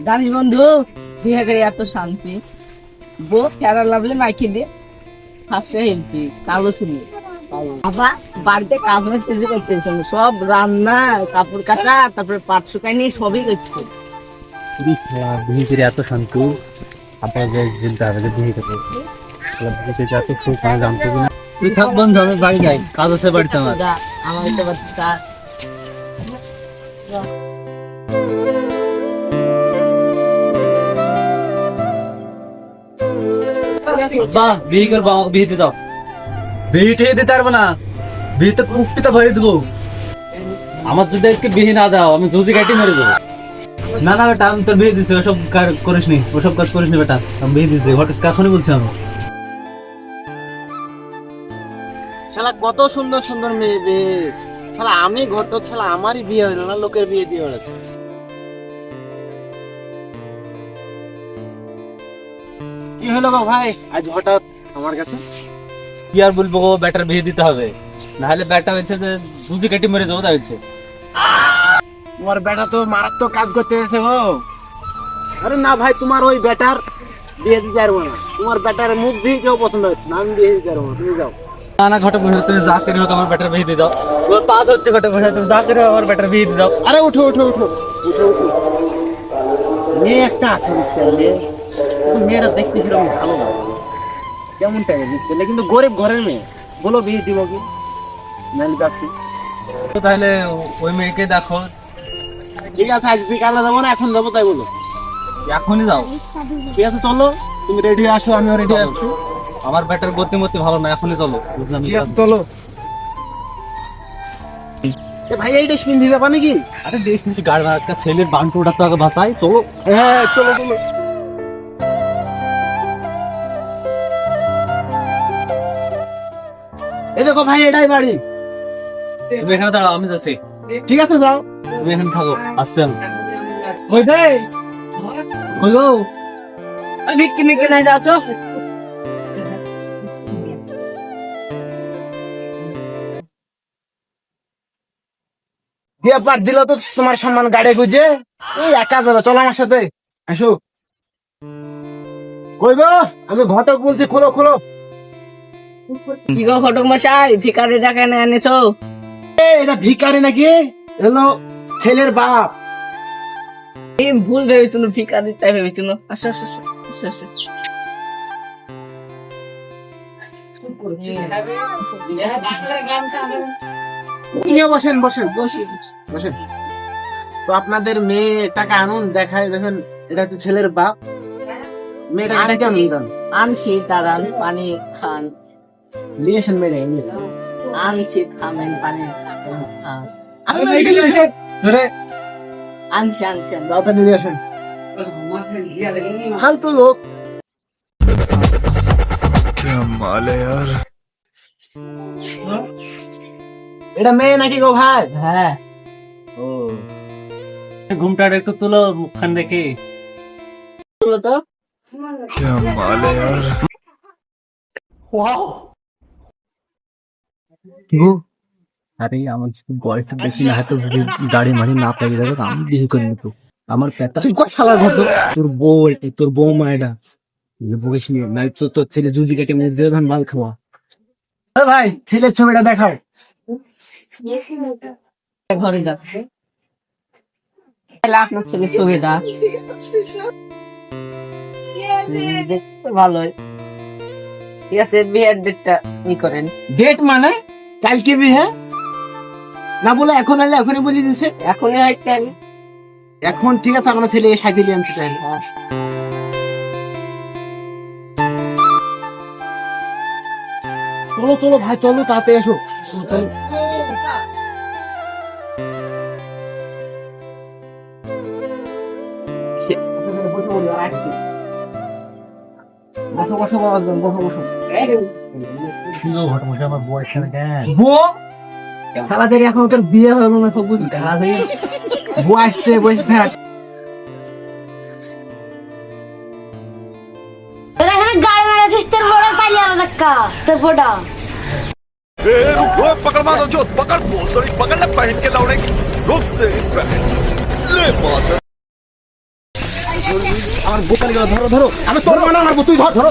জানিস বন্ধু, বিয়ে করে এত শান্তি। বউ ফেরা লাভলে মাইকে দিয়ে হাসে হেলছি, কালো ছিল। আবার বাড়িতে কাজ করতে সব রান্না, কাপড় কাচা, তারপরে পাট শুকাই নিয়ে সবই করছে। বিয়ে করে এত শান্তি। আপনার জিনতে হবে যে বিয়ে করবো, বিয়েতে এত সুখ আমি জানতো কিনা। তুই থাক বন্ধু, আমি বাড়ি যাই, কাজ আছে বাড়িতে আমার। আমার একটা বাচ্চা। বাহ, বিয়ে করবো, আমাকে বিয়ে দিয়ে দাও। বিয়ে ঠেয়ে দিতে পারবো না, বিয়েতে কুক্তিটা ভরে দেবো। আমার যদি আজকে বিয়ে না দাও, আমি জুজি কাটি মেরে দেবো। না না বেটা, আমি তোর বিয়ে দিচ্ছি, ওসব করিস নি, ওসব কাজ করিস নি বেটা, আমি বিয়ে দিচ্ছি, হঠাৎ কখনই বলছি আমি। শালা কত সুন্দর সুন্দর মেয়ে বে, শালা আমি ঘটক, শালা আমারই বিয়ে হইলো না, লোকের বিয়ে দিয়ে বেড়াচ্ছে। কি হলো গো ভাই আজ হঠাৎ আমার কাছে? কি আর বলবো গো, ব্যাটার বিয়ে দিতে হবে, নাহলে ব্যাটা হচ্ছে যে জুজি কাটি মেরে যাবো, তা হচ্ছে। তোমার বেটা তো মারাত্মক কাজ করতে এসে গো। আরে না ভাই, তোমার ওই বেটার বিয়ে দিতে পারবো না, তোমার বেটার মুখ দিয়ে কেউ পছন্দ হচ্ছে না, আমি বিয়ে দিতে পারবো না, তুমি যাও। না না ঘটক মশাই, তুমি যা করি হোক আমার ব্যাটার বিয়ে দিয়ে দাও। তোমার পাস হচ্ছে ঘটক মশাই, তুমি যা করি হোক আমার ব্যাটার বিয়ে দিয়ে দাও। আরে উঠো উঠো উঠো উঠো উঠো। মেয়ে একটা আছে বুঝতে পারলে, কিন্তু মেয়েটা দেখতে কিরকম ভালো লাগে, কেমন টাইপের বুঝতে পারলে, কিন্তু গরিব ঘরের মেয়ে। বলো বিয়ে দিব কি নাইলে যাচ্ছি। তো তাহলে ওই মেয়েকে দেখো। ঠিক আছে, আজ বিকালে যাবো না, এখন যাবো, তাই বলো। এখনই যাও। ঠিক আছে চলো, তুমি রেডি আসো, আমিও রেডি আসছি। আমার ব্যাটার গতিমতি ভালো না, এখনই চলো, বুঝলাম। চলো। এ ভাই, এই ড্রেস পিন্ধি যাবা নাকি? আরে দেশ নিচে গাড়ি মারা, একটা ছেলের বান্টুটা তো আগে বাঁচাই, চলো। হ্যাঁ চলো চলো। এই দেখো ভাই, এটাই বাড়ি। তুমি এখানে দাঁড়াও, আমি যাচ্ছি। ঠিক আছে যাও। তুমি এখানে থাকো, আসছে আমি। কই ভাই, কই গো? ভিক্কি মিক্কি নাই যাচ্ছ? দিয়ে পার দিল তো তোমার সম্মান গাড়ি গুজে। এই একা যাবে, চলো আমার সাথে, আসো। কই গো? আমি ঘটক বলছি, খোলো খোলো। কি গো ঘটক মশাই, ভিকারি ডাকে না এনেছো? এটা ভিখারি নাকি? এলো ছেলের বাপ। এই ভুল ভেবেছিল, ভিকারি তাই ভেবেছিল। আসো আসো আসো আসো, আসো। বসেন বসেন বসেন বসেন। তো আপনাদের মেয়েটাকে আনুন, দেখায় দেখেন, এটা হচ্ছে ছেলের বাপ। মেয়েটা কেমন জান? আনছি তারান পানি খান, লিয়েছেন মেয়েটা? আনছি খামেন পানি খান। আনছি আনছি তাড়াতাড়ি নিয়ে আসেন। ফালতু লোক। এটা মেয়ে নাকি গো ভাই? হ্যাঁ। ও, ঘুমটা একটু তুলো, মুখখান দেখি। বলো তো। আরে আমার বয়সটা বেশি না, হয়তো দাড়ি মাড়ি না পেকে যাবে, তো আমি বিয়ে করে নিত। আমার পেটা শালার ঘর তোর বউ, তোর বউ মায়েরা বকিস নিয়ে নাই তো, তোর ছেলে জুজি কেটে মেরে দিয়ে ধান মাল খাওয়া। ভাই, ছেলের ছবিটা দেখাও। ঘরে যাও, আপনার ছেলের ছবিটা দেখতে ভালোই। ঠিক আছে, বিয়ের ডেটটা ই করেন। ডেট মানে কালকে বিয়ে না বলে এখন আনলে এখনই বলে দিছে। এখনই হয় কেন? এখন ঠিক আছে, আমরা ছেলে সাজিয়ে আনছি তাহলে। চলো চলো ভাই, চলো তাড়াতাড়ি এসো, চলো। বসো বসো বাবা, বসো বসো। আমার বয়স বউ তাড়াতাড়ি, এখন তোর বিয়ে হলো না, সব বুঝি তাড়াতাড়ি। বউ আসছে, বসে থাক। তোরা এখানে গাড়ি মারাছিস, তোর বড় পালিয়ে আলো দেখা তোর ফোটা। रुक पकड़ मारो जो पकड़ भोसड़ी पकड़ ले पहन के लौड़े रुक ले माता আমার বোকালি ধরো ধরো, আমি তোর মানে আমার তুই ধর ধরো